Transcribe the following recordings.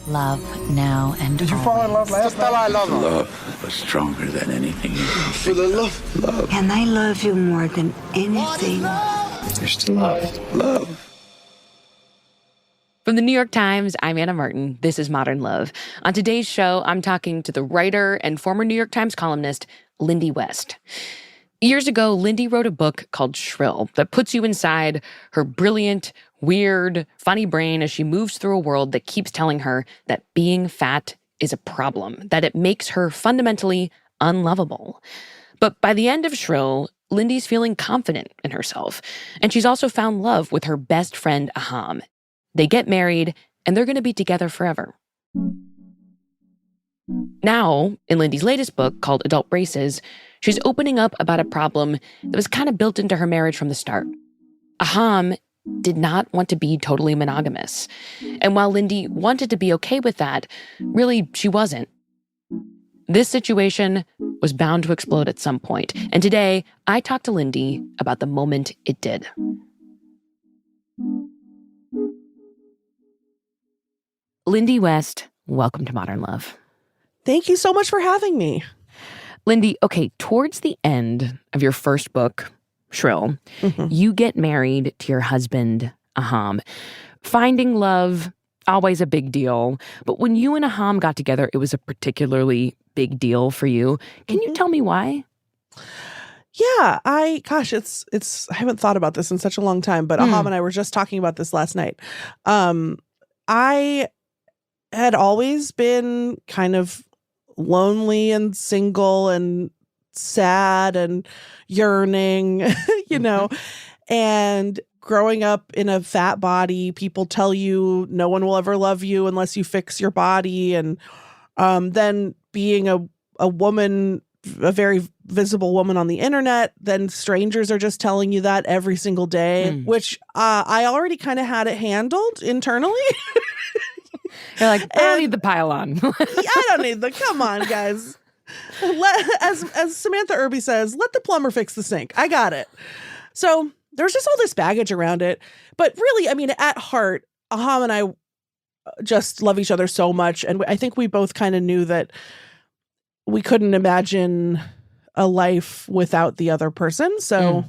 love now and Did you fall in love last night? I love her. Love was stronger than anything. For the love. Love. And I love you more than anything. There's still love. Love. From the New York Times, I'm Anna Martin. This is Modern Love. On today's show, I'm talking to the writer and former New York Times columnist, Lindy West. Years ago, Lindy wrote a book called Shrill that puts you inside her brilliant, weird, funny brain as she moves through a world that keeps telling her that being fat is a problem, that it makes her fundamentally unlovable. But by the end of Shrill, Lindy's feeling confident in herself. And she's also found love with her best friend, Aham. They get married, and they're going to be together forever. Now, in Lindy's latest book called Adult Braces, she's opening up about a problem that was kind of built into her marriage from the start. Aham did not want to be totally monogamous. And while Lindy wanted to be okay with that, really, she wasn't. This situation was bound to explode at some point. And today, I talked to Lindy about the moment it did. Lindy West, welcome to Modern Love. Thank you so much for having me. Lindy, okay, towards the end of your first book, Shrill, you get married to your husband, Aham. Finding love, always a big deal. But when you and Aham got together, it was a particularly big deal for you. Can you tell me why? Yeah, I haven't thought about this in such a long time, but Aham and I were just talking about this last night. I had always been kind of lonely and single and sad and yearning, you know, and growing up in a fat body, people tell you no one will ever love you unless you fix your body. And then being a woman, a very visible woman on the internet, then strangers are just telling you that every single day, which I already kind of had it handled internally. You're like, I don't need the pile-on. I don't need come on, guys. As Samantha Irby says, let the plumber fix the sink. I got it. So there's just all this baggage around it. But really, I mean, at heart, Aham and I just love each other so much. And I think we both kind of knew that we couldn't imagine a life without the other person. So,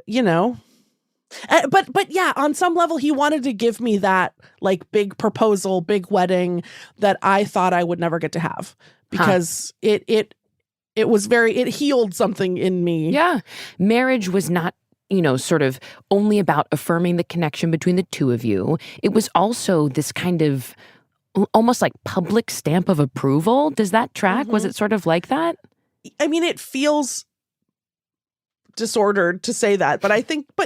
you know. But yeah, on some level, he wanted to give me that like big proposal, big wedding that I thought I would never get to have because it healed something in me. Yeah. Marriage was not, sort of only about affirming the connection between the two of you. It was also this kind of almost like public stamp of approval. Does that track? Was it sort of like that? I mean, it feels disordered to say that, but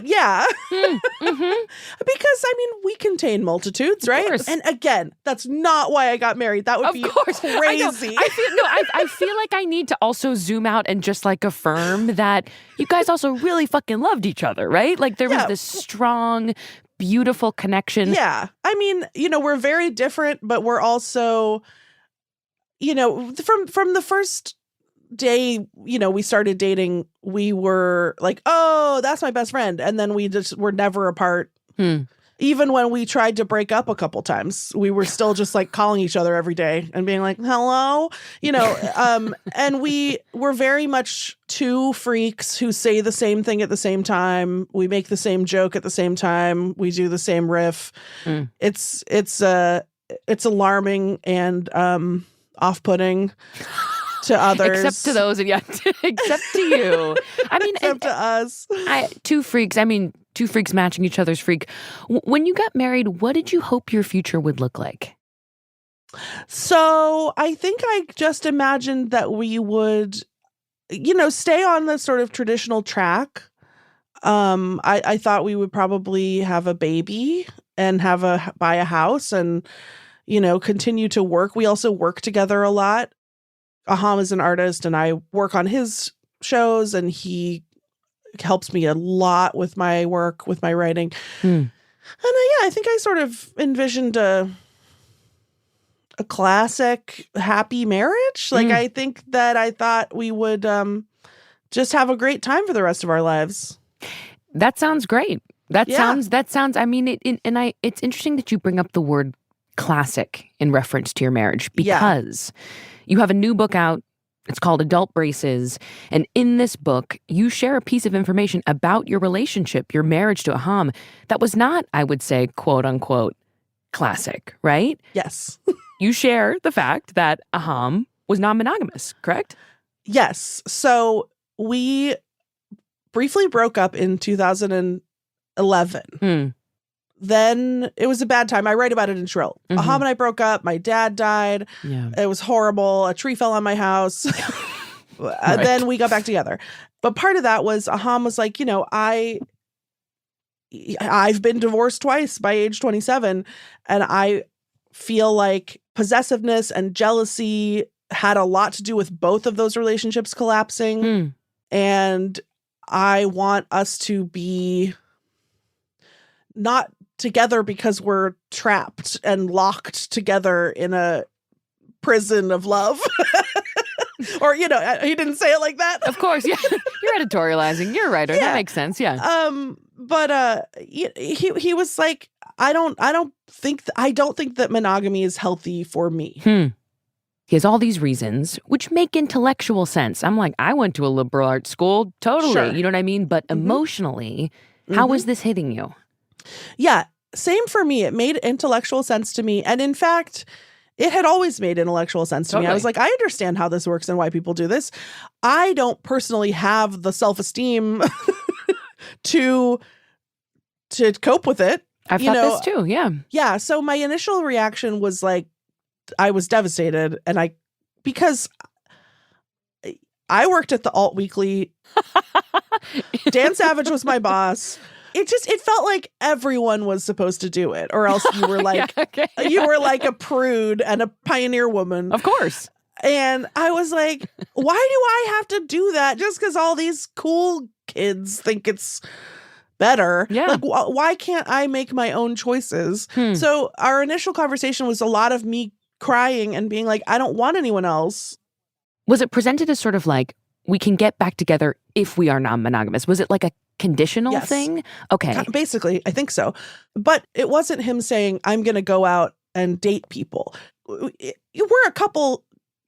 yeah. Because I mean, we contain multitudes, right? And again, that's not why I got married. That would be crazy. I feel like I need to also zoom out and just like affirm that you guys also really fucking loved each other, right? Like there was this strong, beautiful connection. Yeah. I mean, we're very different, but we're also, from the first day, we started dating, we were like, oh, that's my best friend. And then we just were never apart. Even when we tried to break up a couple times, we were still just like calling each other every day and being like, hello, and we were very much two freaks who say the same thing at the same time. We make the same joke at the same time. We do the same riff. It's alarming and off-putting to others. Except to those, and except to you. I mean, except to us. Two freaks matching each other's freak. When you got married, what did you hope your future would look like? So I think I just imagined that we would, stay on the sort of traditional track. I thought we would probably have a baby and buy a house and, continue to work. We also work together a lot. Aham is an artist and I work on his shows and he helps me a lot with my work, with my writing. And I think I sort of envisioned a classic happy marriage. Like I think that I thought we would just have a great time for the rest of our lives. That sounds great. That sounds, I mean, it's interesting that you bring up the word classic in reference to your marriage because you have a new book out. It's called Adult Braces. And in this book, you share a piece of information about your relationship, your marriage to Aham, that was not, I would say, quote unquote, classic, right? Yes. You share the fact that Aham was non-monogamous, correct? Yes. So we briefly broke up in 2011. Then it was a bad time. I write about it in Shrill. Aham and I broke up. My dad died. Yeah. It was horrible. A tree fell on my house. Then we got back together. But part of that was Aham was like, I've been divorced twice by age 27. And I feel like possessiveness and jealousy had a lot to do with both of those relationships collapsing. And I want us to be not together because we're trapped and locked together in a prison of love. Or, he didn't say it like that. Of course, yeah. You're editorializing. You're a writer. That makes sense, yeah. But he was like, I don't think that monogamy is healthy for me. He has all these reasons, which make intellectual sense. I'm like, I went to a liberal arts school. Totally. Sure. You know what I mean? But emotionally, how was this hitting you? Yeah, same for me. It made intellectual sense to me. And in fact, it had always made intellectual sense to me. I was like, I understand how this works and why people do this. I don't personally have the self-esteem to cope with it. I've thought this too, yeah. Yeah, so my initial reaction was like, I was devastated. And because I worked at the Alt Weekly. Dan Savage was my boss. It felt like everyone was supposed to do it, or else you were like, you were like a prude and a pioneer woman. Of course. And I was like, why do I have to do that just because all these cool kids think it's better? Yeah. Like, why can't I make my own choices? So our initial conversation was a lot of me crying and being like, I don't want anyone else. Was it presented as sort of like, we can get back together if we are non-monogamous? Was it like a conditional thing? Okay. Basically, I think so. But it wasn't him saying, I'm going to go out and date people. We're a couple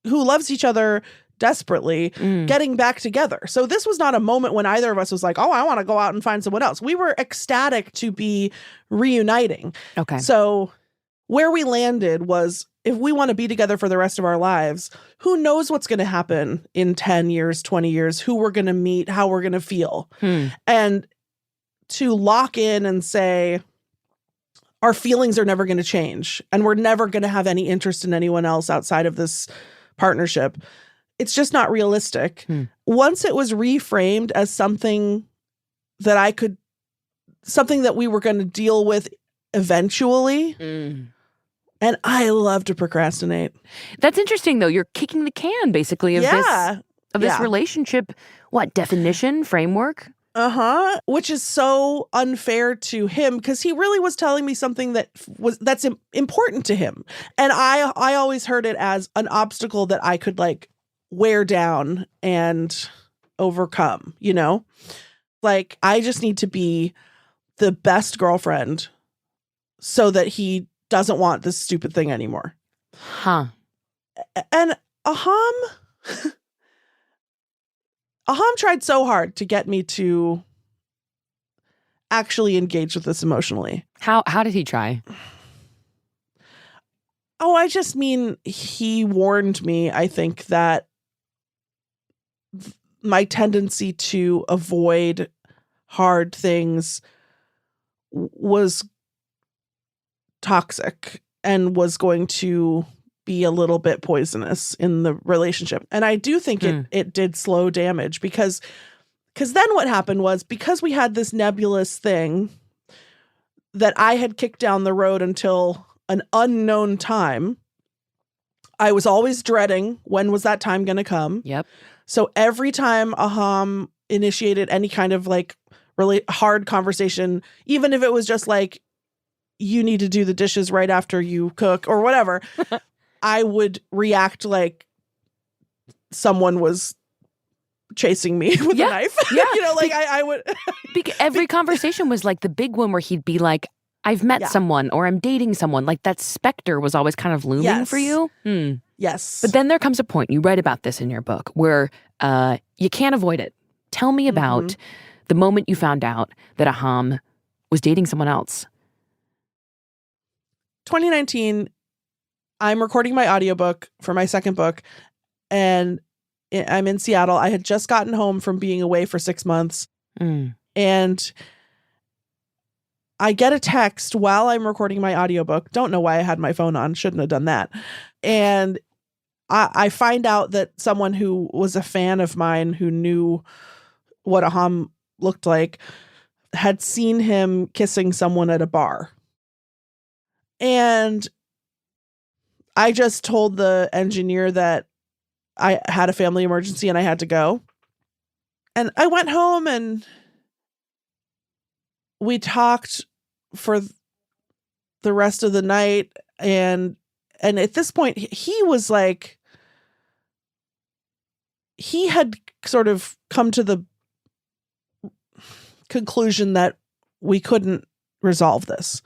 who loves each other desperately getting back together. So this was not a moment when either of us was like, oh, I want to go out and find someone else. We were ecstatic to be reuniting. Okay. So where we landed was, if we want to be together for the rest of our lives, who knows what's going to happen in 10 years, 20 years, who we're going to meet, how we're going to feel. And to lock in and say, our feelings are never going to change and we're never going to have any interest in anyone else outside of this partnership. It's just not realistic. Once it was reframed as something that we were going to deal with eventually. And I love to procrastinate. That's interesting, though. You're kicking the can, basically, of this relationship. What, definition, framework? Which is so unfair to him because he really was telling me something that's important to him. And I always heard it as an obstacle that I could like wear down and overcome, Like, I just need to be the best girlfriend so that he doesn't want this stupid thing anymore. And Aham tried so hard to get me to actually engage with this emotionally. How did he try? Oh, I just mean, he warned me, I think, that my tendency to avoid hard things was toxic and was going to be a little bit poisonous in the relationship. And I do think it did slow damage because then what happened was, because we had this nebulous thing that I had kicked down the road until an unknown time, I was always dreading, when was that time going to come? Yep. So every time Aham initiated any kind of like really hard conversation, even if it was just like, you need to do the dishes right after you cook or whatever, I would react like someone was chasing me with a knife. Yeah. I would. Every conversation was like the big one where he'd be like, I've met Yeah. someone or I'm dating someone. Like that specter was always kind of looming Yes. for you. Yes. But then there comes a point, you write about this in your book, where you can't avoid it. Tell me about the moment you found out that Aham was dating someone else. 2019, I'm recording my audiobook for my second book, and I'm in Seattle. I had just gotten home from being away for 6 months, and I get a text while I'm recording my audiobook. Don't know why I had my phone on. Shouldn't have done that. And I find out that someone who was a fan of mine, who knew what Aham looked like, had seen him kissing someone at a bar. And I just told the engineer that I had a family emergency and I had to go. And I went home and we talked for the rest of the night. And at this point, he was like, he had sort of come to the conclusion that we couldn't resolve this,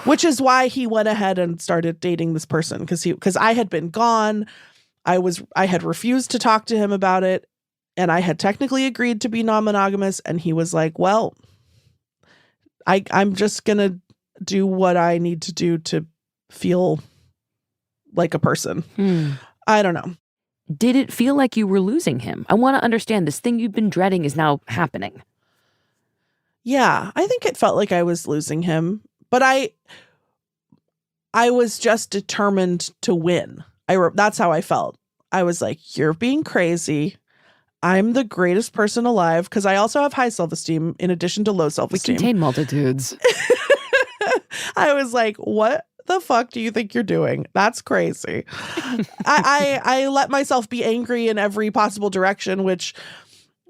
which is why he went ahead and started dating this person, because I had been gone. I had refused to talk to him about it, and I had technically agreed to be non-monogamous, and he was like, well, I'm just gonna do what I need to do to feel like a person. I don't know. Did it feel like you were losing him? I want to understand, this thing you've been dreading is now happening. Yeah, I think it felt like I was losing him, but I was just determined to win. That's how I felt. I was like, you're being crazy. I'm the greatest person alive, because I also have high self-esteem in addition to low self-esteem. We contain multitudes. I was like, what the fuck do you think you're doing? That's crazy. I let myself be angry in every possible direction, which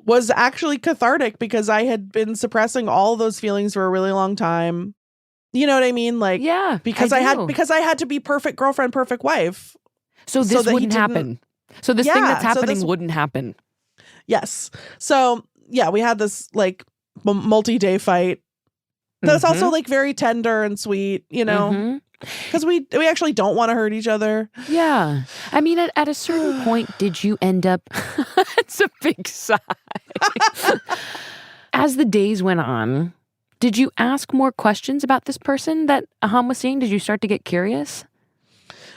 was actually cathartic, because I had been suppressing all those feelings for a really long time. You know what I mean? Like, yeah, because I had to be perfect girlfriend, perfect wife. So this wouldn't happen. So this thing that's happening wouldn't happen. Yes. So yeah, we had this like multi-day fight. That's also like very tender and sweet, you know, because we actually don't want to hurt each other. Yeah. I mean, at a certain point, did you end up, it's a big sigh. As the days went on, did you ask more questions about this person that Aham was seeing? Did you start to get curious?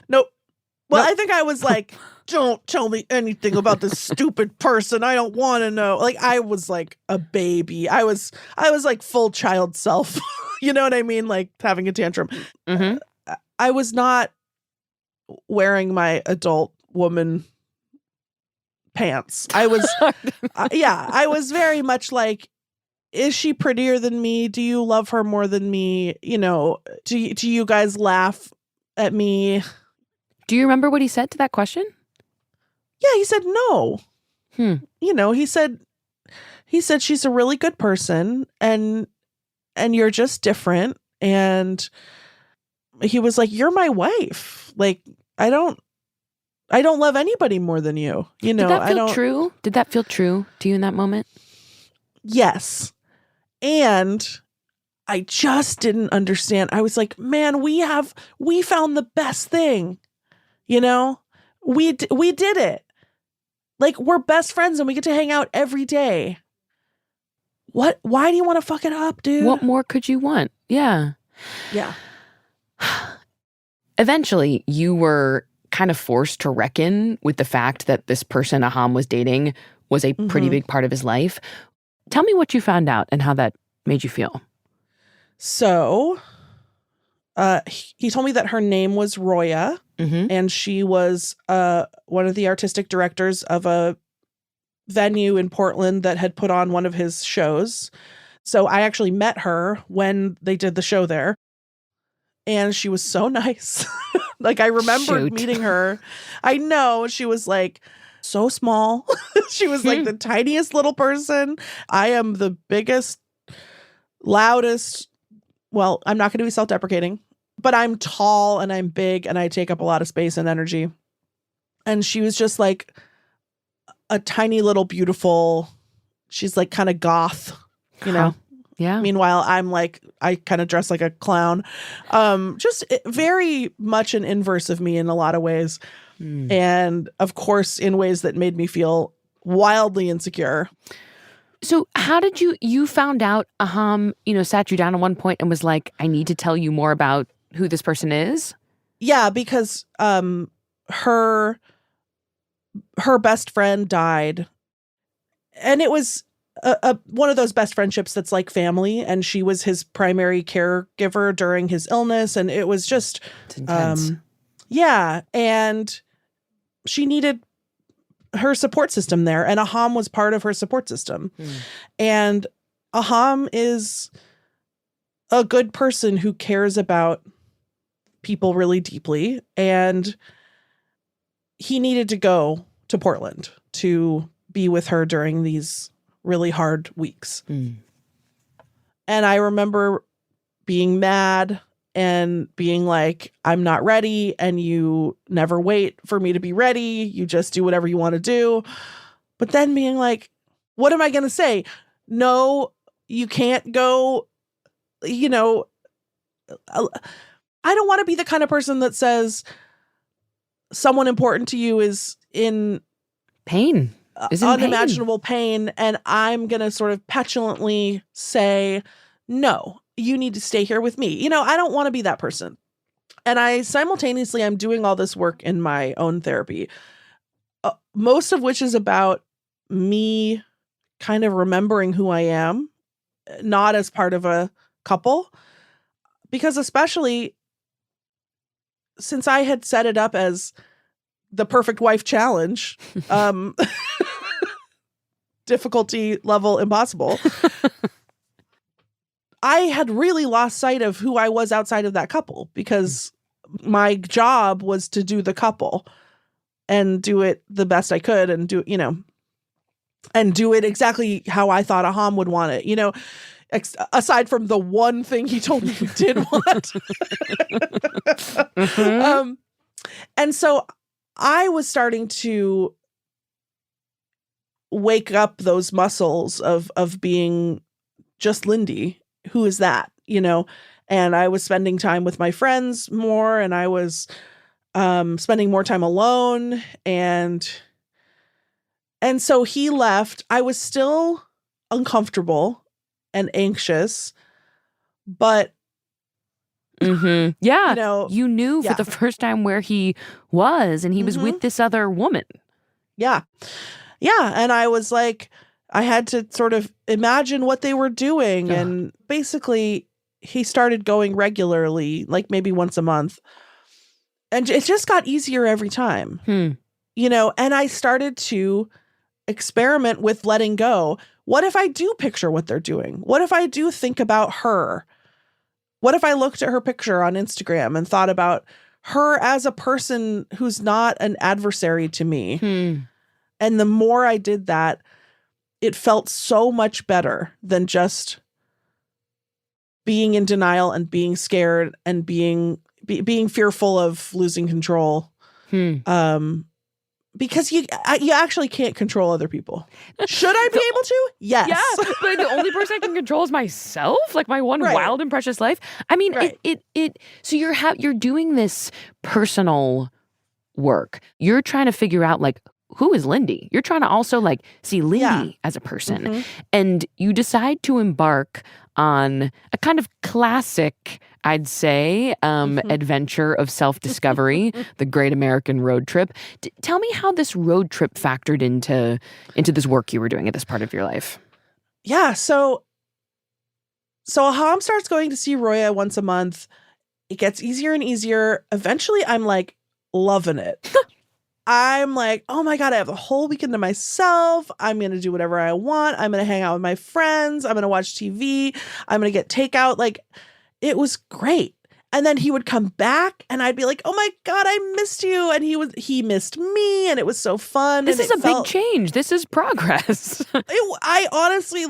Nope. Well, I think I was like, don't tell me anything about this stupid person. I don't want to know. Like, I was like a baby. I was like full child self. You know what I mean? Like having a tantrum. I was not wearing my adult woman pants. I was, I was very much like, is she prettier than me? Do you love her more than me? You know, do you guys laugh at me? Do you remember what he said to that question? Yeah, he said no. You know, he said she's a really good person, and you're just different. And he was like, you're my wife. Like, I don't love anybody more than you. You know, Did that feel true? Did that feel true to you in that moment? Yes. And I just didn't understand. I was like, man, we found the best thing. You know, we did it. Like, we're best friends and we get to hang out every day. Why do you want to fuck it up, dude? What more could you want? Yeah. Yeah. Eventually, you were kind of forced to reckon with the fact that this person Aham was dating was a pretty big part of his life. Tell me what you found out and how that made you feel. So, he told me that her name was Roya, and she was one of the artistic directors of a venue in Portland that had put on one of his shows. So I actually met her when they did the show there, and she was so nice. Like, I remembered meeting her. I know, she was like so small. She was like the tiniest little person. I am the biggest, loudest. Well, I'm not going to be self-deprecating, but I'm tall and I'm big and I take up a lot of space and energy. And she was just like a tiny little beautiful, she's like kind of goth, you know, Yeah. Meanwhile, I'm like, I kind of dress like a clown. Just very much an inverse of me in a lot of ways. And of course, in ways that made me feel wildly insecure. So how did you found out Aham, sat you down at one point and was like, I need to tell you more about who this person is? Yeah, because her best friend died. And it was one of those best friendships that's like family. And she was his primary caregiver during his illness. And it was just, It's intense. yeah. And she needed her support system there. And Aham was part of her support system. And Aham is a good person who cares about people really deeply. And he needed to go to Portland to be with her during these really hard weeks. And I remember being mad and being like, I'm not ready, and you never wait for me to be ready. You just do whatever you want to do. But then being like, what am I going to say? No, you can't go, I don't want to be the kind of person that says someone important to you is in Pain. unimaginable pain, and I'm going to sort of petulantly say, no, you need to stay here with me. I don't want to be that person. And I'm doing all this work in my own therapy, most of which is about me kind of remembering who I am, not as part of a couple, because especially since I had set it up as the perfect wife challenge, difficulty level impossible. I had really lost sight of who I was outside of that couple, because my job was to do the couple and do it the best I could and do it exactly how I thought Aham would want it, aside from the one thing he told me he did want. And so I was starting to wake up those muscles of being just Lindy. Who is that? And I was spending time with my friends more, and I was spending more time alone. And so he left. I was still uncomfortable and anxious, but yeah, you knew for yeah. the first time where he was, and he was with this other woman. Yeah. And I was like, I had to sort of imagine what they were doing. And basically he started going regularly, like maybe once a month. And it just got easier every time, and I started to experiment with letting go. What if I do picture what they're doing? What if I do think about her? What if I looked at her picture on Instagram and thought about her as a person who's not an adversary to me? And the more I did that, it felt so much better than just being in denial and being scared and being fearful of losing control. Because you actually can't control other people. Should I be able to? Yes. Yeah, but the only person I can control is myself, like my one wild and precious life. I mean, so you're doing this personal work. You're trying to figure out like, who is Lindy? You're trying to also like see Lindy as a person. And you decide to embark on a kind of classic, I'd say, adventure of self-discovery, the Great American Road Trip. Tell me how this road trip factored into this work you were doing at this part of your life. Yeah, so Aham starts going to see Roya once a month. It gets easier and easier. Eventually, I'm like loving it. I'm like, oh my God, I have a whole weekend to myself. I'm going to do whatever I want. I'm going to hang out with my friends. I'm going to watch TV. I'm going to get takeout. Like, it was great. And then he would come back and I'd be like, oh my God, I missed you. And he missed me. And it was so fun. This is a big change. This is progress. I honestly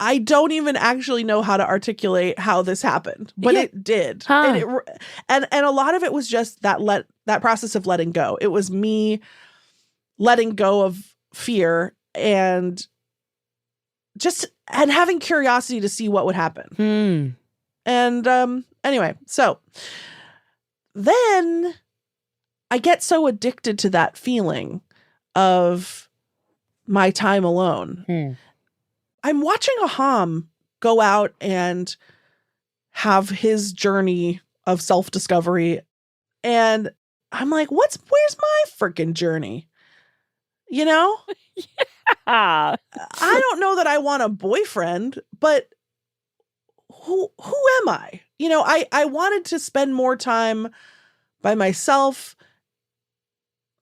I don't even actually know how to articulate how this happened, but it did. And a lot of it was just that process of letting go. It was me letting go of fear and and having curiosity to see what would happen. Hmm. And anyway, so then I get so addicted to that feeling of my time alone. Hmm. I'm watching Aham go out and have his journey of self-discovery. And I'm like, where's my freaking journey? You know? Ah. I don't know that I want a boyfriend, but who am I? You know, I wanted to spend more time by myself.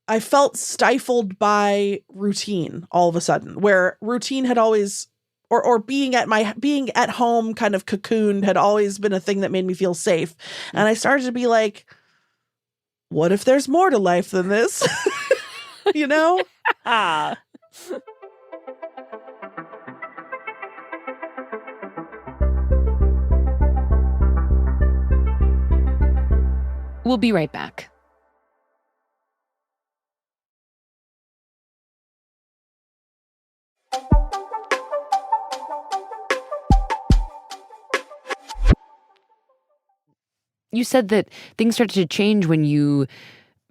I felt stifled by routine all of a sudden, where routine had always, or being at home kind of cocooned had always been a thing that made me feel safe. And I started to be like, what if there's more to life than this? You know? Ah. We'll be right back. You said that things started to change when you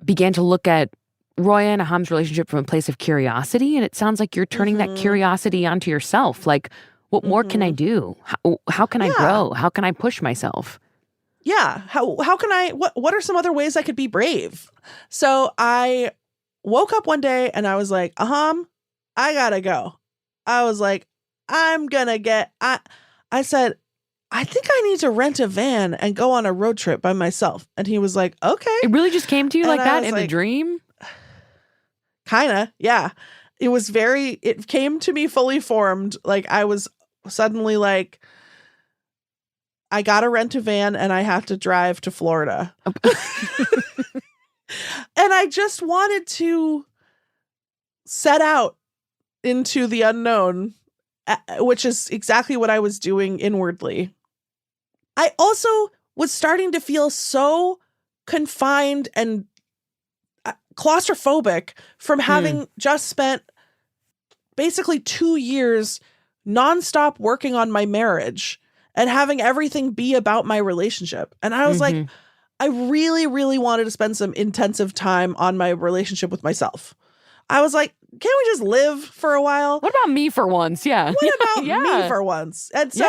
began to look at Roya and Aham's relationship from a place of curiosity, and it sounds like you're turning that curiosity onto yourself. Like, what more can I do? How can I grow? How can I push myself? Yeah. How can I, what are some other ways I could be brave? So I woke up one day and I was like, Aham, I gotta go. I was like, I said, I think I need to rent a van and go on a road trip by myself. And he was like, okay. It really just came to you And like I that was in like, a dream? Kinda, yeah. It came to me fully formed. Like I was suddenly like, I gotta rent a van and I have to drive to Florida. And I just wanted to set out into the unknown, which is exactly what I was doing inwardly. I also was starting to feel so confined and claustrophobic from having just spent basically 2 years nonstop working on my marriage and having everything be about my relationship. And I was like, I really, really wanted to spend some intensive time on my relationship with myself. I was like, can't we just live for a while? What about me for once? Yeah. What about me for once? And so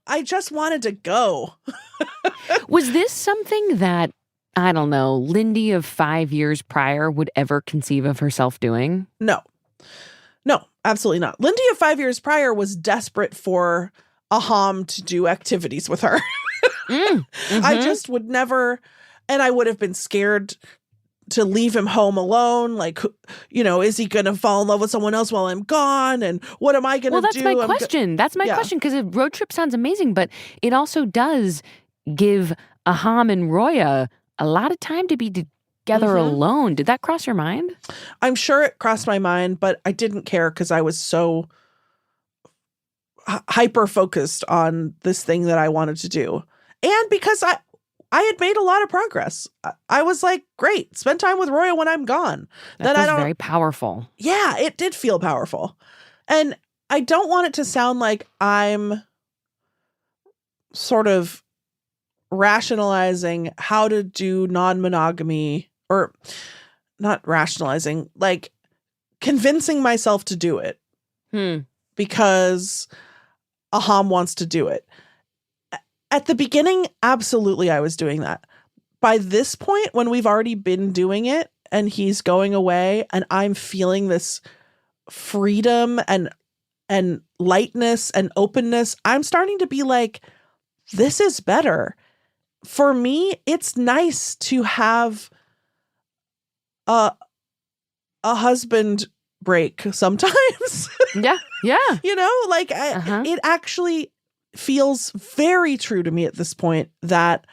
I just wanted to go. Was this something that, I don't know, Lindy of 5 years prior would ever conceive of herself doing? No, absolutely not. Lindy of 5 years prior was desperate for Aham to do activities with her. I just would never, and I would have been scared to leave him home alone. Like, you know, is he going to fall in love with someone else while I'm gone? And what am I going to do? Well, that's my question. That's my question, because a road trip sounds amazing, but it also does give Aham and Roya a lot of time to be together alone. Did that cross your mind? I'm sure it crossed my mind, but I didn't care because I was so hyper focused on this thing that I wanted to do. And because I had made a lot of progress. I was like, great, spend time with Roya when I'm gone. That feels very powerful. Yeah, it did feel powerful. And I don't want it to sound like I'm sort of rationalizing how to do non-monogamy, or not rationalizing, like convincing myself to do it because Aham wants to do it. At the beginning, absolutely, I was doing that. By this point, when we've already been doing it and he's going away and I'm feeling this freedom and lightness and openness, I'm starting to be like, this is better. For me, it's nice to have a husband break sometimes. Yeah. You know, like it actually feels very true to me at this point that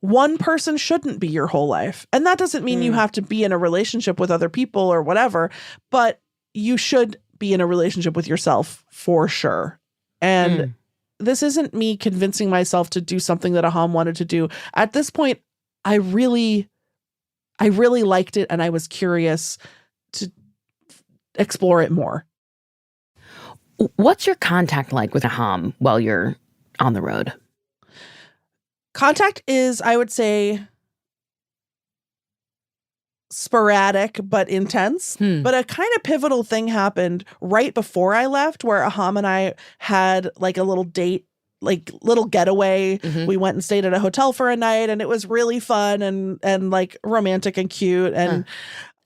one person shouldn't be your whole life. And that doesn't mean you have to be in a relationship with other people or whatever, but you should be in a relationship with yourself for sure. And this isn't me convincing myself to do something that Aham wanted to do. At this point, I really liked it and I was curious to explore it more. What's your contact like with Aham while you're on the road? Contact is, I would say, sporadic but intense. But a kind of pivotal thing happened right before I left, where Aham and I had like a little date, like little getaway. We went and stayed at a hotel for a night, and it was really fun and like romantic and cute. And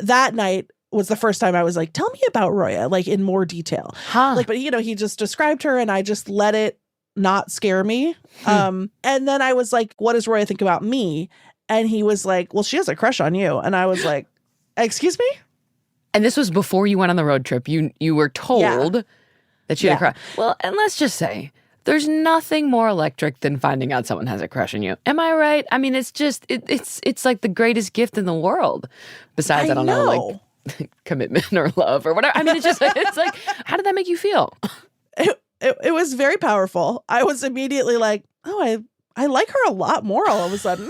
that night was the first time I was like, tell me about Roya, like in more detail. Like, but he just described her, and I just let it not scare me. And then I was like, what does Roya think about me? And he was like, well, she has a crush on you. And I was like, excuse me? And this was before you went on the road trip. You were told that she had a crush. Well, and let's just say, there's nothing more electric than finding out someone has a crush on you. Am I right? I mean, it's just, it's like the greatest gift in the world. Besides, I don't know, like commitment or love or whatever. I mean, it's like, how did that make you feel? It was very powerful. I was immediately like, oh, I like her a lot more all of a sudden.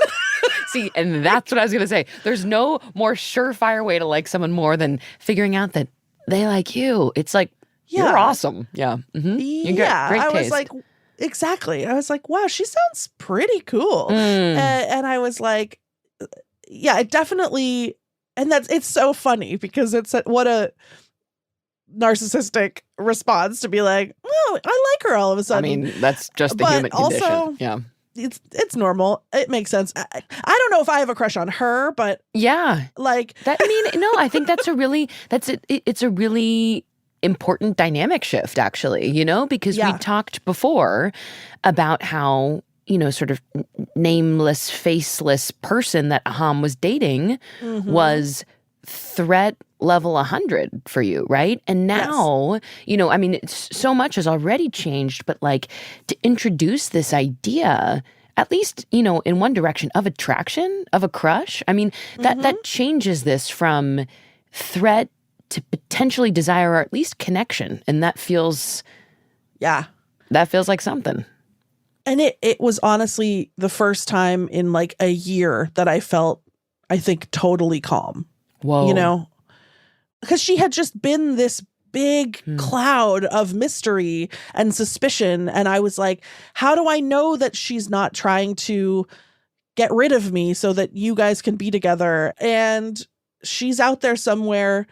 See, and that's what I was going to say. There's no more surefire way to like someone more than figuring out that they like you. It's like, you're awesome. Yeah. You got great taste. I was like, exactly. I was like, wow, she sounds pretty cool. And I was like, yeah, it definitely, and it's so funny because what a narcissistic response to be like, oh, I like her all of a sudden. I mean, that's just the human condition. Also, yeah. It's normal. It makes sense. I don't know if I have a crush on her, but yeah, like that. I mean, no, I think it's a really important dynamic shift, actually. Because we talked before about how sort of nameless, faceless person that Aham was dating was threat level 100 for you, right? And now, I mean, it's, so much has already changed, but like to introduce this idea, at least, in one direction, of attraction, of a crush. I mean, that changes this from threat to potentially desire, or at least connection. And that feels like something. And it was honestly the first time in like a year that I felt, I think, totally calm. Whoa. Because she had just been this big cloud of mystery and suspicion. And I was like, how do I know that she's not trying to get rid of me so that you guys can be together? And she's out there somewhere.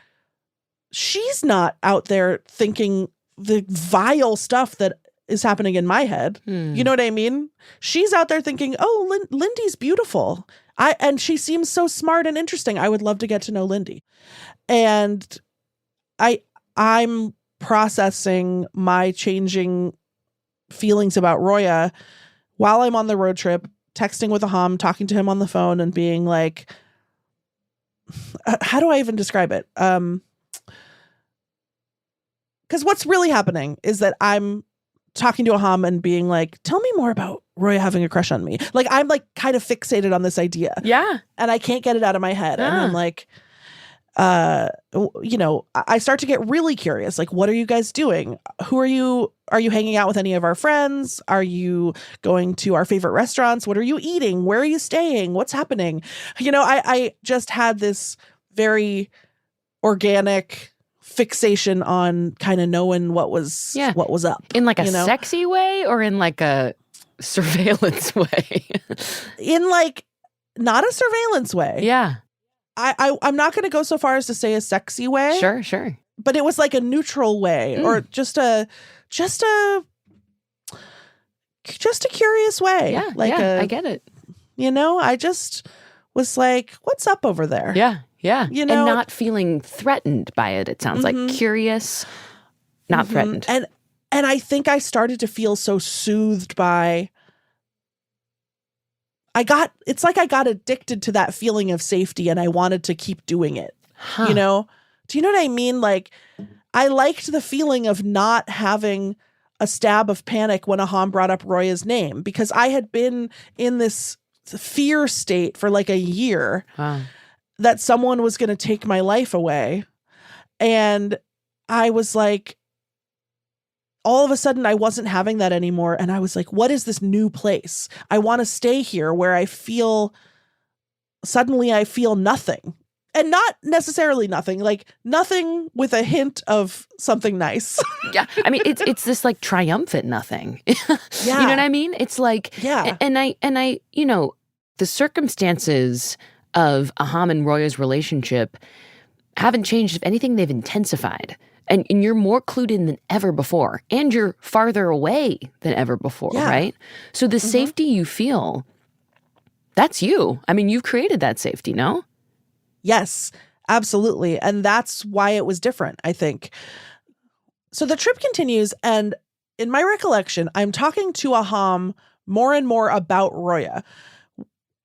She's not out there thinking the vile stuff that is happening in my head. You know what I mean? She's out there thinking, oh, Lindy's beautiful. And she seems so smart and interesting. I would love to get to know Lindy. And I'm processing my changing feelings about Roya while I'm on the road trip, texting with Aham, talking to him on the phone, and being like, how do I even describe it? Because what's really happening is that I'm talking to Aham and being like, tell me more about Roya having a crush on me. Like, I'm like kind of fixated on this idea. Yeah. And I can't get it out of my head. And I'm like, I start to get really curious. Like, what are you guys doing? Who are you? Are you hanging out with any of our friends? Are you going to our favorite restaurants? What are you eating? Where are you staying? What's happening? I just had this very organic fixation on kind of knowing what was up. In like a sexy way, or in like a surveillance way? In like not a surveillance way. Yeah. I'm not going to go so far as to say a sexy way. Sure. But it was like a neutral way, or just a curious way. Yeah, I get it. I just was like, what's up over there? Yeah. And not feeling threatened by it. It sounds like curious, not threatened. And I think I started to feel so soothed by, it's like I got addicted to that feeling of safety, and I wanted to keep doing it. Do you know what I mean? Like, I liked the feeling of not having a stab of panic when Aham brought up Roya's name, because I had been in this fear state for like a year that someone was going to take my life away. And I was like, all of a sudden I wasn't having that anymore. And I was like, what is this new place? I want to stay here where I feel nothing. and not necessarily nothing, like nothing with a hint of something nice. Yeah. I mean, it's this like triumphant nothing. Yeah. You know what I mean? It's like, Yeah. and I, you know, the circumstances of Aham and Roya's relationship haven't changed. If anything, they've intensified. And you're more clued in than ever before. And you're farther away than ever before, right? So the safety you feel, that's you. I mean, you've created that safety, no? Yes, absolutely. And that's why it was different, I think. So the trip continues, and in my recollection, I'm talking to Aham more and more about Roya.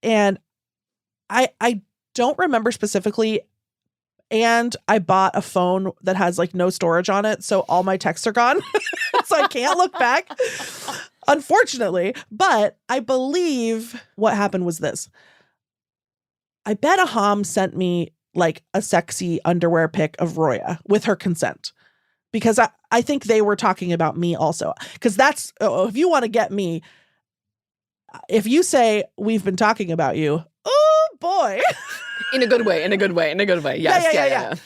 And I don't remember specifically, and I bought a phone that has like no storage on it, so all my texts are gone. So I can't look back, unfortunately. But I believe what happened was this. I bet Aham sent me like a sexy underwear pic of Roya with her consent, because I think they were talking about me also. Because that's, if you want to get me, if you say we've been talking about you, oh boy. In a good way, in a good way, in a good way. Yes,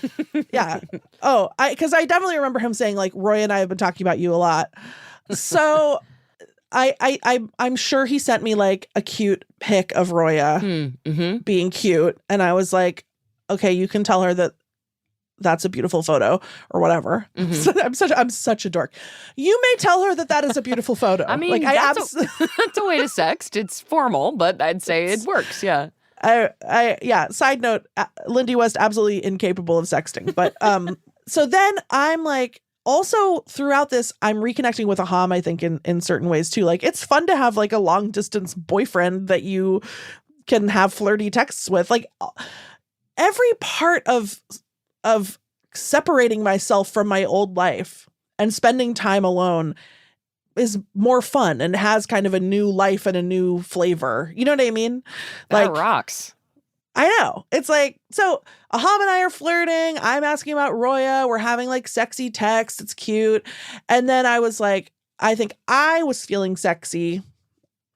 Yeah. Oh, because I definitely remember him saying like, Roya and I have been talking about you a lot. So I'm sure he sent me like a cute pic of Roya being cute. And I was like, okay, you can tell her that that's a beautiful photo or whatever. So I'm such a dork. You may tell her that is a beautiful photo. I mean, like, that's a way to sext. It's formal, but I'd say it works. Yeah. Yeah. Side note, Lindy West absolutely incapable of sexting. But so then I'm like, also throughout this, I'm reconnecting with Aham, I think, in certain ways too. Like, it's fun to have like a long distance boyfriend that you can have flirty texts with. Like, every part of separating myself from my old life and spending time alone is more fun and has kind of a new life and a new flavor. You know what I mean? That rocks. I know. It's like, so Aham and I are flirting. I'm asking about Roya. We're having like sexy texts. It's cute. And then I was like, I think I was feeling sexy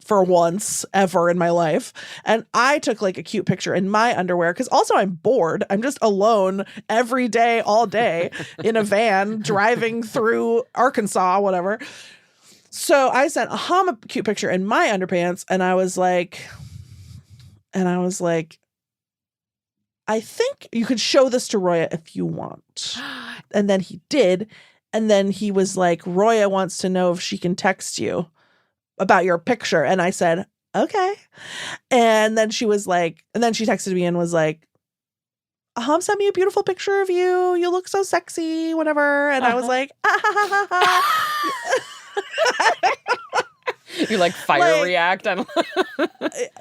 for once ever in my life. And I took like a cute picture in my underwear, because also I'm bored. I'm just alone every day, all day in a van driving through Arkansas, whatever. So I sent Aham a cute picture in my underpants, and I was like, I think you could show this to Roya if you want. And then he did. And then he was like, Roya wants to know if she can text you about your picture. And I said, okay. And then she was like, and then she texted me and was like, Aham sent me a beautiful picture of you. You look so sexy, whatever. And I was like, You like fire react.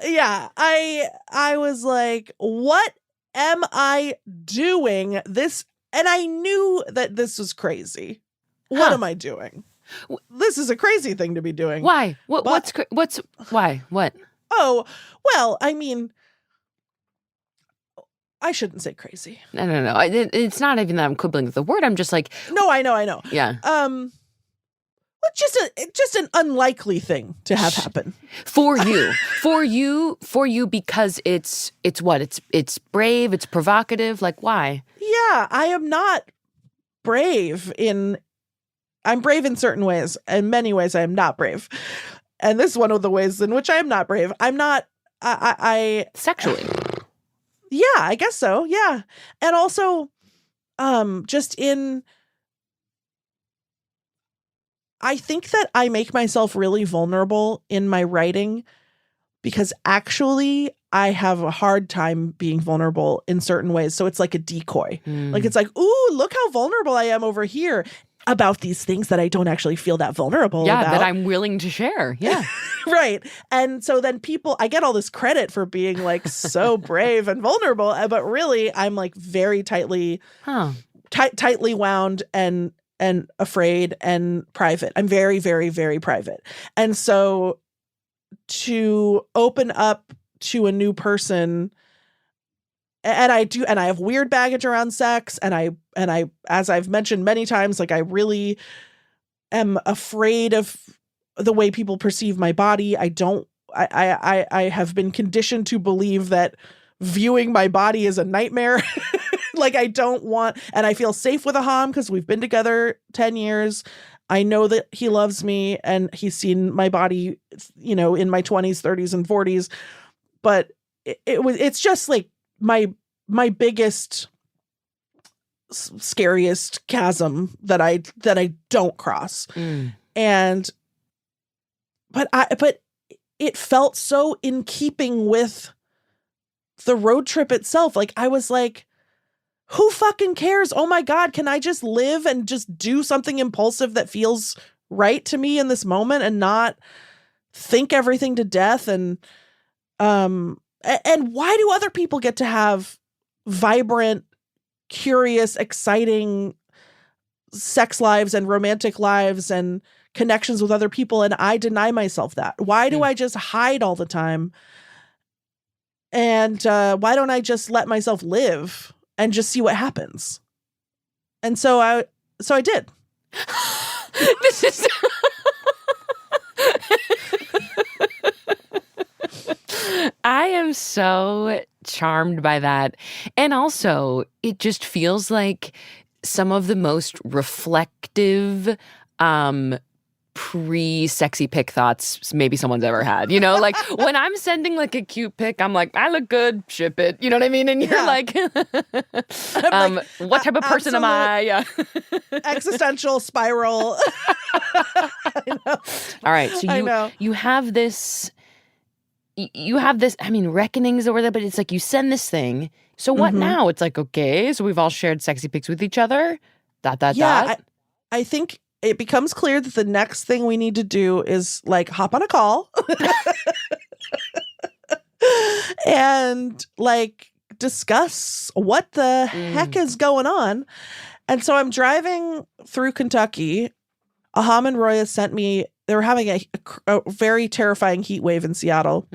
Yeah. I was like, what am I doing this? And I knew that this was crazy. What am I doing? This is a crazy thing to be doing. Why? Why? What? Oh, well, I mean, I shouldn't say crazy. No. It's not even that I'm quibbling with the word. I'm just like, no, I know. Yeah. Well, just an unlikely thing to have happen for you, because it's what? It's brave, it's provocative. Like, why? Yeah, I am not brave I'm brave in certain ways. In many ways, I am not brave. And this is one of the ways in which I am not brave. I'm not, I sexually. Yeah, I guess so. Yeah. And also, I think that I make myself really vulnerable in my writing, because actually I have a hard time being vulnerable in certain ways. So it's like a decoy. Like, it's like, ooh, look how vulnerable I am over here about these things that I don't actually feel that vulnerable about. That I'm willing to share. Yeah. Right. And so then I get all this credit for being like so brave and vulnerable, but really I'm like very tightly wound and afraid and private. I'm very, very, very private. And so to open up to a new person, and I have weird baggage around sex, and I, as I've mentioned many times, like, I really am afraid of the way people perceive my body. I have been conditioned to believe that viewing my body as a nightmare. Like I don't want, and I feel safe with Aham because we've been together 10 years. I know that he loves me and he's seen my body, you know, in my 20s, 30s, and 40s. But it's just like my biggest, scariest chasm that I don't cross. But it felt so in keeping with the road trip itself. Like I was like, who fucking cares? Oh my God, can I just live and just do something impulsive that feels right to me in this moment and not think everything to death? And why do other people get to have vibrant, curious, exciting sex lives and romantic lives and connections with other people, and I deny myself that? Why do I just hide all the time? And why don't I just let myself live and just see what happens? And so I did. This is I am so charmed by that. And also, it just feels like some of the most reflective, pre-sexy pic thoughts maybe someone's ever had. You know, like when I'm sending like a cute pic, I'm like, I look good, ship it. You know what I mean? And you're like, like, what type of person am I? Yeah. Existential spiral. I know. All right. So you have this, I mean, reckonings over there, but it's like you send this thing. So what now? It's like, okay, so we've all shared sexy pics with each other. ... I think it becomes clear that the next thing we need to do is like hop on a call and like discuss what the heck is going on. And so I'm driving through Kentucky. Aham and Roya sent me, they were having a very terrifying heat wave in Seattle.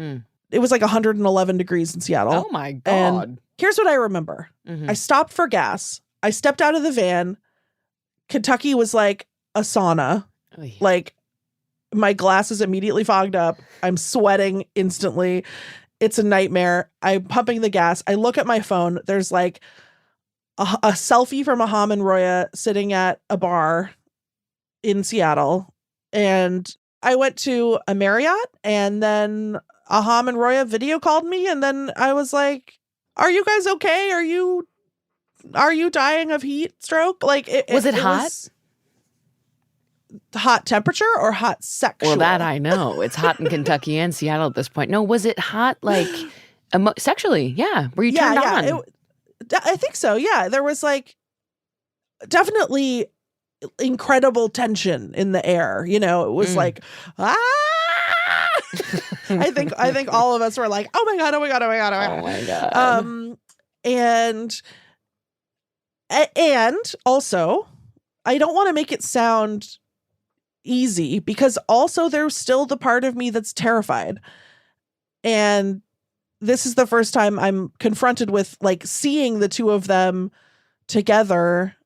It was like 111 degrees in Seattle. Oh my God. And here's what I remember. I stopped for gas. I stepped out of the van. Kentucky was like a sauna. Like my glasses immediately fogged up. I'm sweating instantly. It's a nightmare. I'm pumping the gas. I look at my phone. There's like a selfie from Aham and Roya sitting at a bar in Seattle. And I went to a Marriott, and then Aham and Roya video called me. And then I was like, are you guys okay? Are you dying of heat stroke? Like, was it hot? Was hot temperature or hot sexual? Well, that I know. It's hot in Kentucky and Seattle at this point. No, was it hot like sexually? Yeah. Were you turned on? I think so. Yeah. There was like definitely incredible tension in the air. You know, it was like, I think all of us were like, oh my God, oh my God, oh my God, oh my God. Oh my God. And also, I don't want to make it sound easy, because also there's still the part of me that's terrified. And this is the first time I'm confronted with like seeing the two of them together,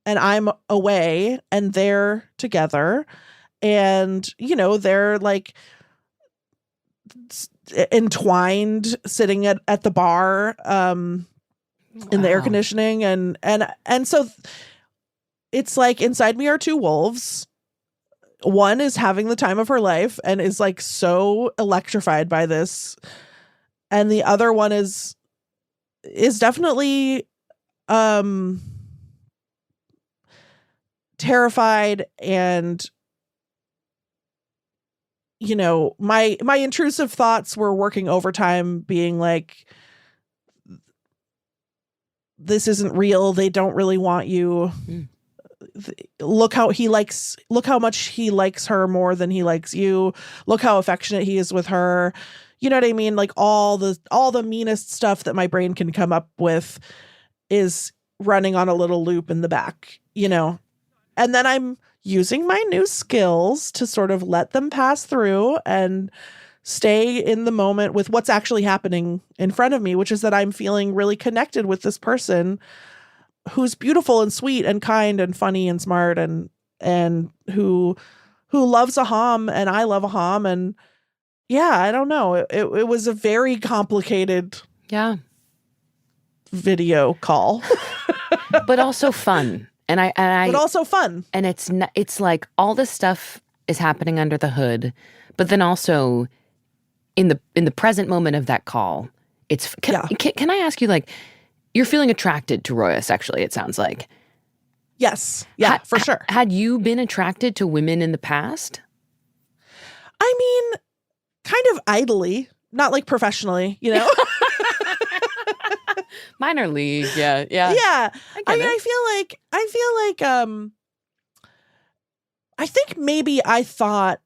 and I'm away and they're together, and you know, they're like entwined sitting at the bar in the air conditioning, and so it's like inside me are two wolves. One is having the time of her life and is like so electrified by this, and the other one is definitely terrified. And you know, my intrusive thoughts were working overtime, being like, this isn't real. They don't really want you. Look how much he likes her more than he likes you. Look how affectionate he is with her. You know what I mean? Like all the meanest stuff that my brain can come up with is running on a little loop in the back, you know? And then I'm using my new skills to sort of let them pass through and stay in the moment with what's actually happening in front of me, which is that I'm feeling really connected with this person who's beautiful and sweet and kind and funny and smart and who loves Aham, and I love Aham. And yeah, I don't know. It was a very complicated video call. But also fun. But also fun. And it's like all this stuff is happening under the hood, but then also in the present moment of that call, can I ask you, like, you're feeling attracted to Roya sexually, it sounds like. Yes. Yeah, for sure. Had you been attracted to women in the past? I mean, kind of idly, not like professionally, you know? Minor league, yeah. Yeah. I mean, it. I feel like I think maybe I thought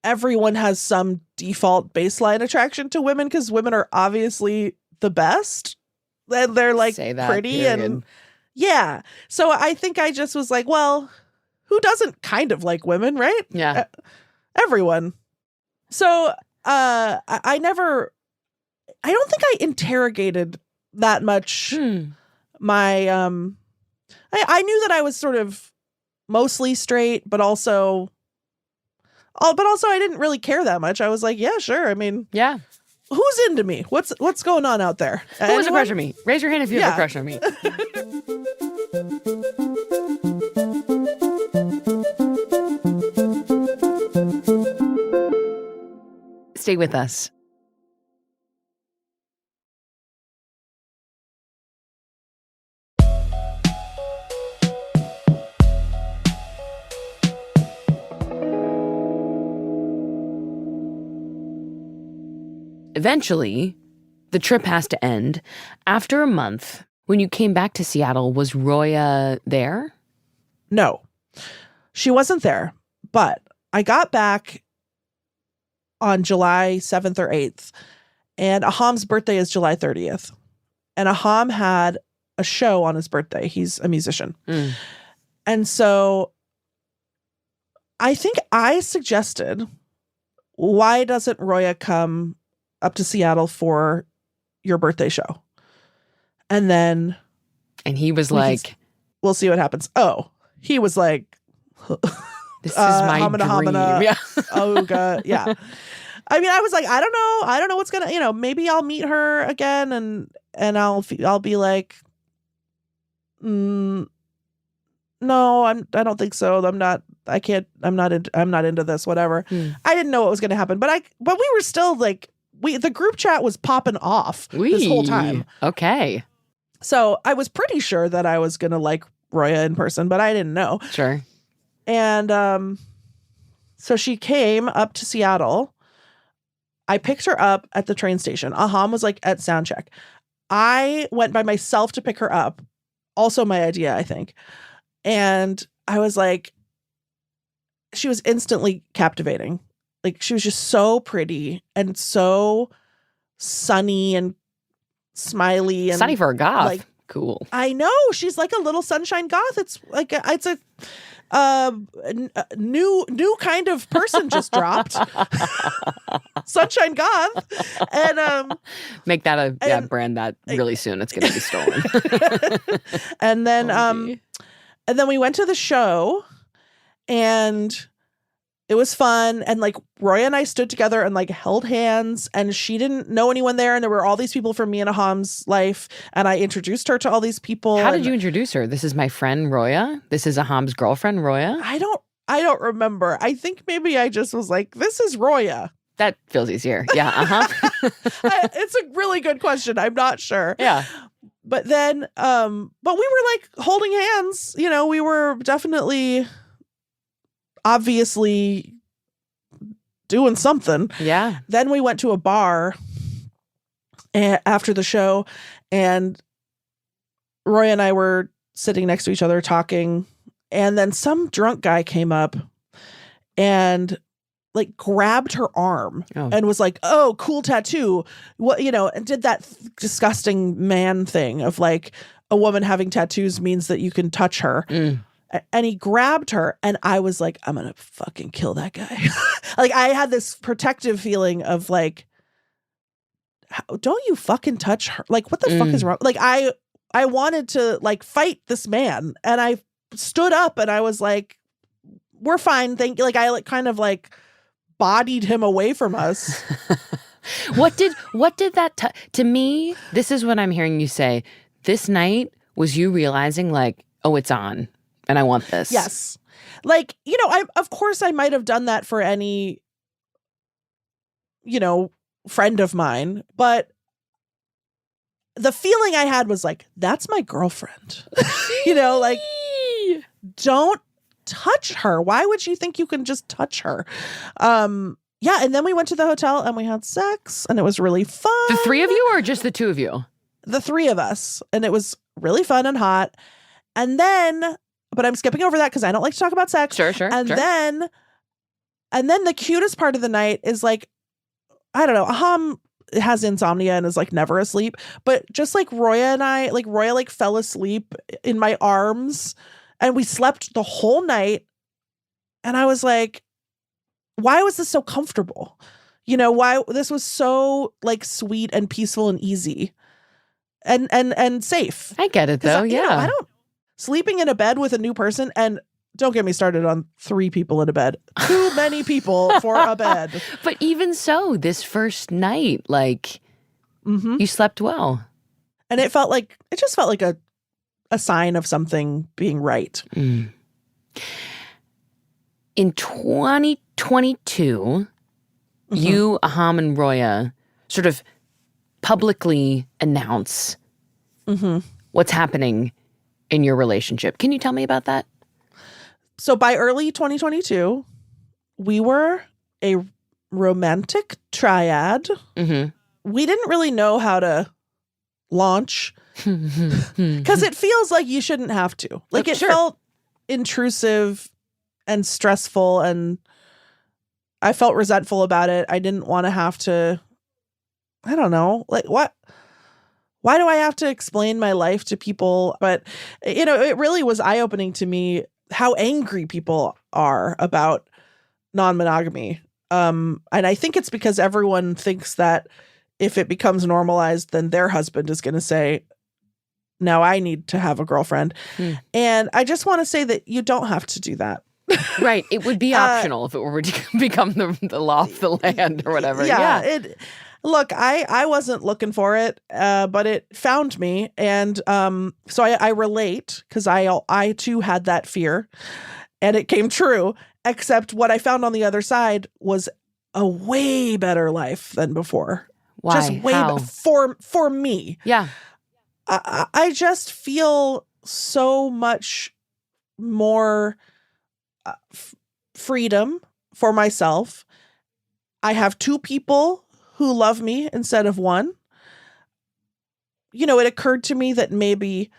everyone has some default baseline attraction to women because women are obviously the best. They're like pretty and yeah. So I think I just was like, well, who doesn't kind of like women, right? Yeah. Everyone. So I don't think I interrogated that much my I knew that I was sort of mostly straight, but also I didn't really care that much. I was like, yeah, sure. I mean, yeah. Who's into me? What's going on out there? Who has a crush on me? Raise your hand if you have a crush on me. Stay with us. Eventually, the trip has to end. After a month, when you came back to Seattle, was Roya there? No, she wasn't there. But I got back on July 7th or 8th, and Aham's birthday is July 30th. And Aham had a show on his birthday. He's a musician. And so I think I suggested, why doesn't Roya come up to Seattle for your birthday show? And he was like, we'll see what happens. Oh, he was like, this is my dream. Yeah. Oh god. Yeah. I mean, I was like, I don't know what's gonna, maybe I'll meet her again and I'll be like, no, I don't think so. I'm not into this, whatever. I didn't know what was gonna happen, but we were still like, the group chat was popping off this whole time. Okay. So I was pretty sure that I was going to like Roya in person, but I didn't know. Sure. And so she came up to Seattle. I picked her up at the train station. Aham was like at soundcheck. I went by myself to pick her up. Also my idea, I think. And I was like, she was instantly captivating. Like, she was just so pretty and so sunny and smiley and sunny for a goth. Like, cool. I know, she's like a little sunshine goth. It's like it's a new kind of person just dropped. Sunshine goth. And make that a brand that really soon it's going to be stolen. And then we went to the show and it was fun. And like Roya and I stood together and like held hands, and she didn't know anyone there. And there were all these people from me and Aham's life. And I introduced her to all these people. How did you introduce her? This is my friend Roya. This is Aham's girlfriend, Roya. I don't remember. I think maybe I just was like, this is Roya. That feels easier. Yeah. It's a really good question. I'm not sure. Yeah. But then, but we were like holding hands, we were definitely obviously doing something. Yeah. Then we went to a bar after the show, and Roya and I were sitting next to each other talking, and then some drunk guy came up and like grabbed her arm and was like, "Oh, cool tattoo." What, and did that disgusting man thing of like, a woman having tattoos means that you can touch her. And he grabbed her, and I was like, I'm gonna fucking kill that guy. Like, I had this protective feeling of like, don't you fucking touch her? Like, what the fuck is wrong? Like, I wanted to like fight this man, and I stood up and I was like, we're fine, thank you. Like, I like kind of like bodied him away from us. What did that to me, this is what I'm hearing you say. This night was you realizing like, oh, it's on and I want this. Yes. Like, of course I might have done that for any, friend of mine, but the feeling I had was like, that's my girlfriend. Like, don't touch her. Why would you think you can just touch her? Yeah. And then we went to the hotel and we had sex and it was really fun. The three of you or just the two of you? The three of us. And it was really fun and hot. And then, but I'm skipping over that because I don't like to talk about sex. Sure. And then the cutest part of the night is like, I don't know, Aham has insomnia and is like never asleep. But just like Roya and I, like Roya like fell asleep in my arms and we slept the whole night. And I was like, why was this so comfortable? Why this was so like sweet and peaceful and easy and safe. I get it though. Yeah. I don't sleeping in a bed with a new person, and don't get me started on 3 people in a bed. Too many people for a bed. But even so, this first night, like you slept well. And it just felt like a sign of something being right. Mm. In 2022, you, Aham, and Roya sort of publicly announce what's happening in your relationship. Can you tell me about that? So by early 2022, we were a romantic triad. We didn't really know how to launch because it feels like you shouldn't have to. Like it felt intrusive and stressful, and I felt resentful about it. I didn't want to have to, I don't know, like what? Why do I have to explain my life to people? But, it really was eye-opening to me how angry people are about non-monogamy. And I think it's because everyone thinks that if it becomes normalized, then their husband is going to say, now I need to have a girlfriend. And I just want to say that you don't have to do that. Right. It would be optional if it were to become the law of the land or whatever. Yeah. Look, I wasn't looking for it, but it found me. And so I relate because I too had that fear and it came true, except what I found on the other side was a way better life than before. Why? Just way How? For me. Yeah. I just feel so much more freedom for myself. I have 2 people who love me instead of 1. It occurred to me that maybe,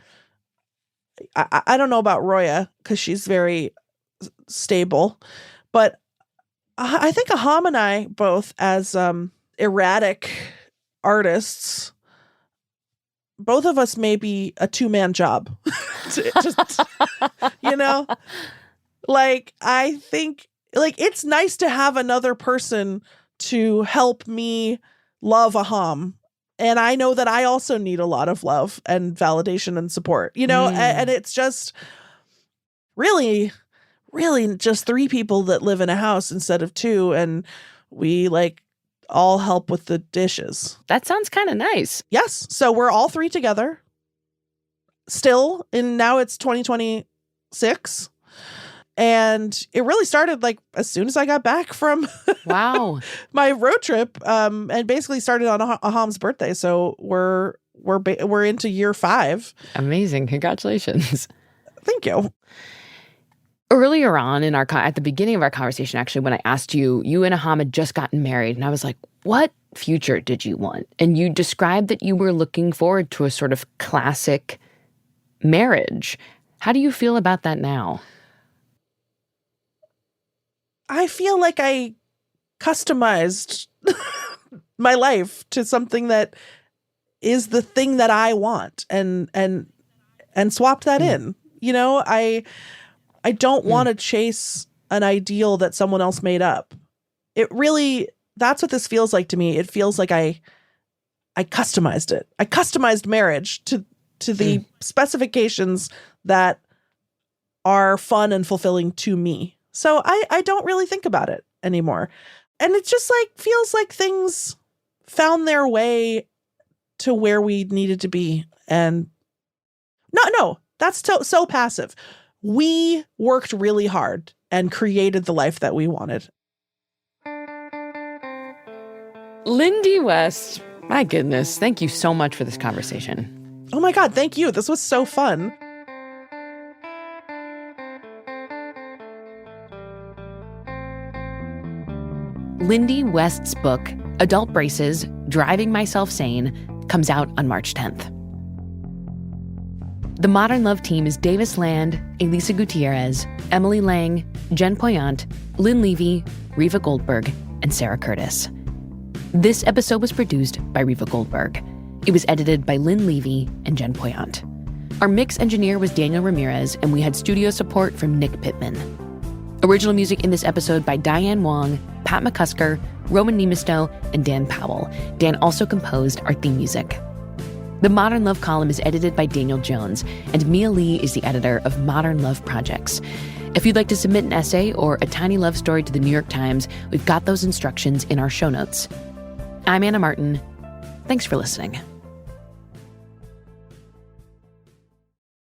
I don't know about Roya because she's very stable, but I think Aham and I both as erratic artists, both of us may be a 2-man job. Like I think like it's nice to have another person to help me love Aham. And I know that I also need a lot of love and validation and support, and it's just really, really just 3 people that live in a house instead of 2. And we like all help with the dishes. That sounds kind of nice. Yes. So we're all 3 together still. And now it's 2026. And it really started like as soon as I got back from wow my road trip, and basically started on Aham's birthday. So we're into year 5. Amazing. Congratulations. Thank you. Earlier on in at the beginning of our conversation, actually, when I asked you and Aham had just gotten married, and I was like, what future did you want? And you described that you were looking forward to a sort of classic marriage. How do you feel about that now? I feel like I customized my life to something that is the thing that I want and swapped that in. I don't want to chase an ideal that someone else made up. It really, that's what this feels like to me. It feels like I customized it. I customized marriage to the specifications that are fun and fulfilling to me. So I don't really think about it anymore. And it just like feels like things found their way to where we needed to be. And no, that's so passive. We worked really hard and created the life that we wanted. Lindy West, my goodness, thank you so much for this conversation. Oh my God, thank you. This was so fun. Lindy West's book, Adult Braces, Driving Myself Sane, comes out on March 10th. The Modern Love team is Davis Land, Elisa Gutierrez, Emily Lang, Jen Poyant, Lynn Levy, Reva Goldberg, and Sarah Curtis. This episode was produced by Reva Goldberg. It was edited by Lynn Levy and Jen Poyant. Our mix engineer was Daniel Ramirez, and we had studio support from Nick Pittman. Original music in this episode by Diane Wong, Pat McCusker, Roman Nemisto, and Dan Powell. Dan also composed our theme music. The Modern Love column is edited by Daniel Jones, and Mia Lee is the editor of Modern Love Projects. If you'd like to submit an essay or a tiny love story to the New York Times, we've got those instructions in our show notes. I'm Anna Martin. Thanks for listening.